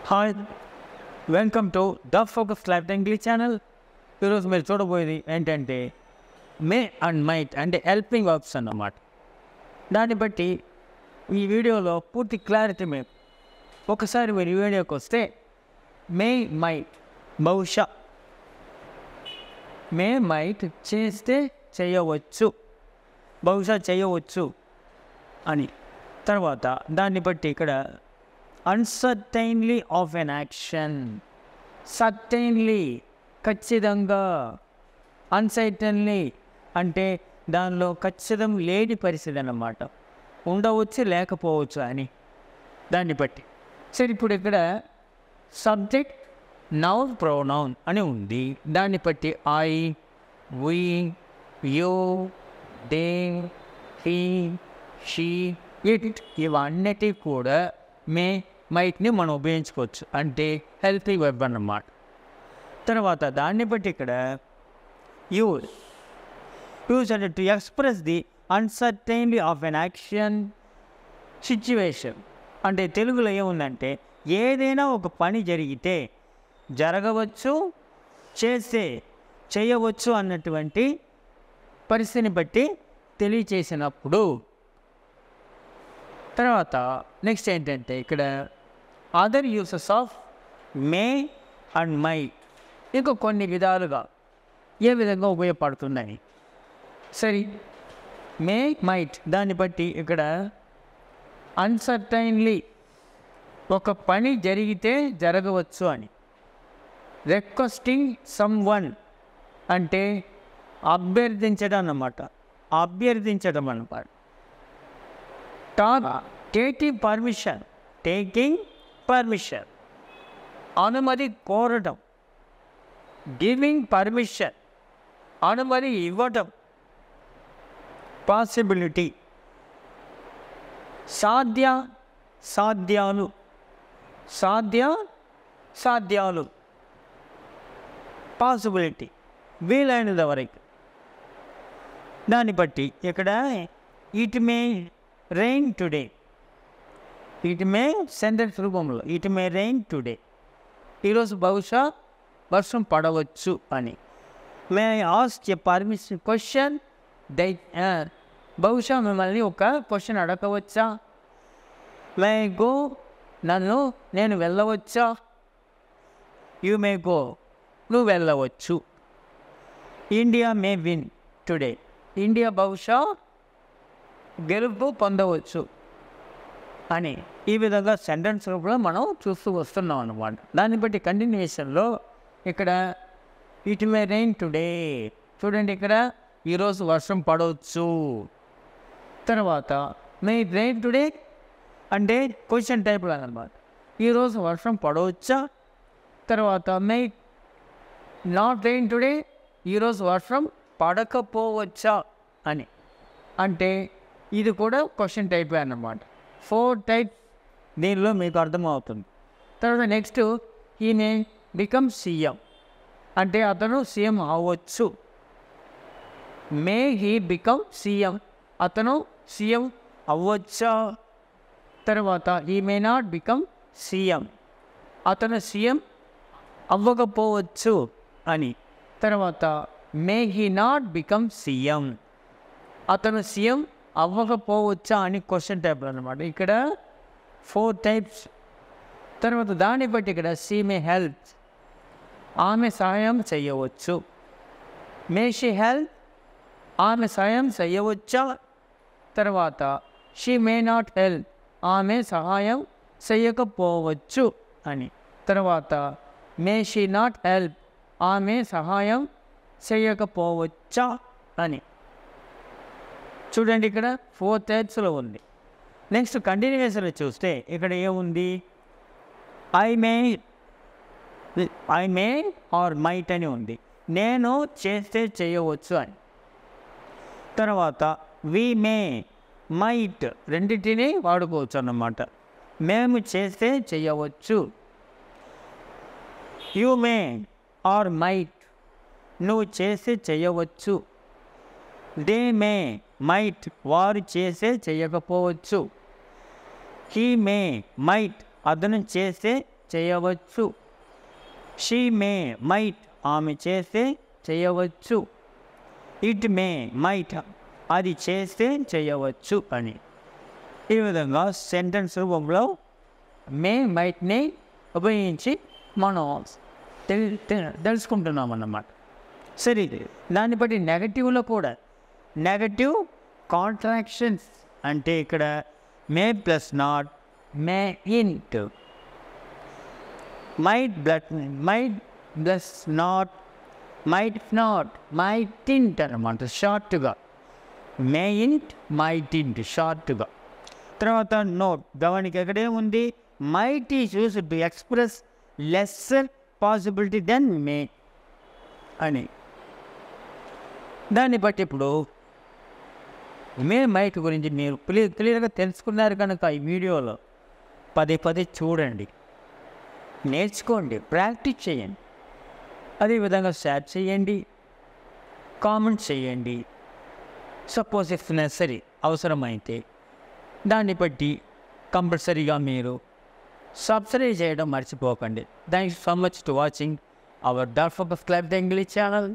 Hi welcome to the focus life English channel. ఈరోజు మీరు చూడబోయేది ఏంటంటే మే అండ్ మైట్ అంటే హెల్పింగ్ వర్బ్స్ అన్నమాట. దాన్ని బట్టి ఈ వీడియోలో పూర్తి క్లారిటీ మేము ఒకసారి మీరు ఈ వీడియోకి వస్తే మే మైట్ బహుశా, మే మైట్ చేస్తే చేయవచ్చు, బహుశా చేయవచ్చు అని. తర్వాత దాన్ని బట్టి ఇక్కడ అన్సర్టైన్లీ ఆఫ్ ఎన్ యాక్షన్, సర్టైన్లీ ఖచ్చితంగా, అన్సర్టైన్లీ అంటే దానిలో ఖచ్చితం లేని పరిస్థితి అన్నమాట, ఉండవచ్చు లేకపోవచ్చు అని. దాన్ని బట్టి సరే ఇప్పుడు ఇక్కడ సబ్జెక్ట్ నౌన్ ప్రొనౌన్ అని ఉంది. దాన్ని బట్టి I, we, you, they, he, she, it ఇవన్నిటి కూడా మే మైట్ని మనం ఉపయోగించుకోవచ్చు, అంటే హెల్పింగ్ వెబ్ అన్నమాట. తర్వాత దాన్ని బట్టి ఇక్కడ యూజ్ అంటే to express the uncertainly of an action, situation. అంటే తెలుగులో ఏముందంటే ఏదైనా ఒక పని జరిగితే జరగవచ్చు, చేయవచ్చు అన్నటువంటి పరిస్థితిని బట్టి తెలియచేసినప్పుడు. తర్వాత నెక్స్ట్ ఏంటంటే ఇక్కడ other uses of May and might, ఇంకా కొన్ని విధాలుగా ఏ విధంగా ఉపయోగపడుతున్నాయి. సరే మే మైట్ దాన్ని బట్టి ఇక్కడ అన్సర్టైన్లీ ఒక పని జరిగితే జరగవచ్చు అని. రిక్వెస్టింగ్ సమ్ వన్ అంటే అభ్యర్థించడం అన్నమాట, అభ్యర్థించడం అన్నమాట. టేకింగ్ పర్మిషన్ అనుమతి కోరటం. గివింగ్ పర్మిషన్ అనుమతి ఇవ్వటం. పాసిబిలిటీ సాధ్యాలు పాసిబిలిటీ వీలైనంత వరకు. దాన్ని బట్టి ఇక్కడ it may rain today, it may sentence రూపంలో ఇట్ మే రెయిన్ టుడే, ఈరోజు బహుశా వర్షం పడవచ్చు అని. May I ask a permission question, బహుశా మిమ్మల్ని ఒక క్వశ్చన్ అడగవచ్చా. మే ఐ గో నేను వెళ్ళవచ్చా. యూ మే గో నువ్వు వెళ్ళవచ్చు. India may win today, India బహుశా గెలుపు పొందవచ్చు అని. ఈ విధంగా సెంటెన్స్ రూపంలో మనం చూస్తూ వస్తున్నాం అన్నమాట. దాన్ని బట్టి కంటిన్యూషన్లో ఇక్కడ ఇట్ మే రెయిన్ టుడే, చూడండి ఇక్కడ ఈరోజు వర్షం పడవచ్చు. తర్వాత మే ఇట్ రెయిన్ టుడే అంటే క్వశ్చన్ టైప్లో అన్నమాట, ఈరోజు వర్షం పడవచ్చా. తర్వాత మే నాట్ రెయిన్ టుడే, ఈరోజు వర్షం పడకపోవచ్చా అని. అంటే ఇది కూడా క్వశ్చన్ టైప్ అన్నమాట. 4 టైప్స్ దీనిలో మీకు అర్థమవుతుంది. తర్వాత నెక్స్ట్ ఈమె బికమ్ సీఎం అంటే అతను సీఎం అవ్వచ్చు. మే హీ బికమ్ సీఎం, అతను సీఎం అవ్వచ్చా. తర్వాత ఈ మే నాట్ బికమ్ సీఎం, అతను సీఎం అవ్వకపోవచ్చు అని. తర్వాత మే హీ నాట్ బికమ్ సీఎం, అతను సీఎం అవ్వకపోవచ్చా అని క్వశ్చన్ టైప్ అనమాట. ఇక్కడ 4 టైప్స్. తర్వాత దాన్ని బట్టి ఇక్కడ షీ మే హెల్ప్, ఆమె సహాయం చేయవచ్చు. మే షీ హెల్ప్, ఆమె సహాయం చేయవచ్చా. తర్వాత షీ మే నాట్ హెల్ప్, ఆమె సహాయం చేయకపోవచ్చు అని. తర్వాత మే షీ నాట్ హెల్ప్, ఆమె సహాయం చేయకపోవచ్చా అని. చూడండి ఇక్కడ 4 టైప్స్లో ఉంది. నెక్స్ట్ కంటిన్యూషన్లో చూస్తే ఇక్కడ ఏముంది, ఐ మే ఆర్ మైట్ అని ఉంది. నేను చేస్తే చేయవచ్చు అని. తర్వాత వి మే మైట్ రెండింటినీ వాడుకోవచ్చు అన్నమాట. మేము చేస్తే చేయవచ్చు. యూ మే ఆర్ మైట్ నువ్వు చేస్తే చేయవచ్చు. దే మే మైట్ వారు చేస్తే చేయకపోవచ్చు. హీ మే మైట్ అతను చేస్తే చేయవచ్చు. షీ మే మైట్ ఆమె చేస్తే చేయవచ్చు. ఇట్ మే మైట్ అది చేస్తే చేయవచ్చు అని. ఈ విధంగా సెంటెన్స్ రూపంలో మే మైట్ని ఉపయోగించి మనం తెలుసుకుంటున్నాం అన్నమాట. సరే, దాన్ని బట్టి నెగటివ్లో కూడా నెగటివ్ కాంట్రాక్షన్స్ అంటే ఇక్కడ మే ప్లస్ నాట్, మే ఇంట్, మైట్ ప్లస్ నాట్, మైట్ ఇంట్ అన్నమాట షార్ట్గా. మే ఇంట్, మైట్ ఇంట్ షార్ట్గా. తర్వాత నోట్ గమనిక ఎక్కడేముంది, might is used to express lesser possibility then may అని. దాన్ని బట్టి ఇప్పుడు మే మైట్ గురించి మీరు క్లియర్గా తెలుసుకున్నారు కనుక ఈ వీడియోలో పదే చూడండి, నేర్చుకోండి, ప్రాక్టీస్ చేయండి. అదేవిధంగా షేర్ చేయండి, కామెంట్ చేయండి. సపోజ్ ఇఫ్ నెసరీ అవసరమైతే దాన్ని బట్టి కంపల్సరీగా మీరు సబ్స్క్రైబ్ చేయడం మర్చిపోకండి. Thanks so much to watching our dot focus club the English channel.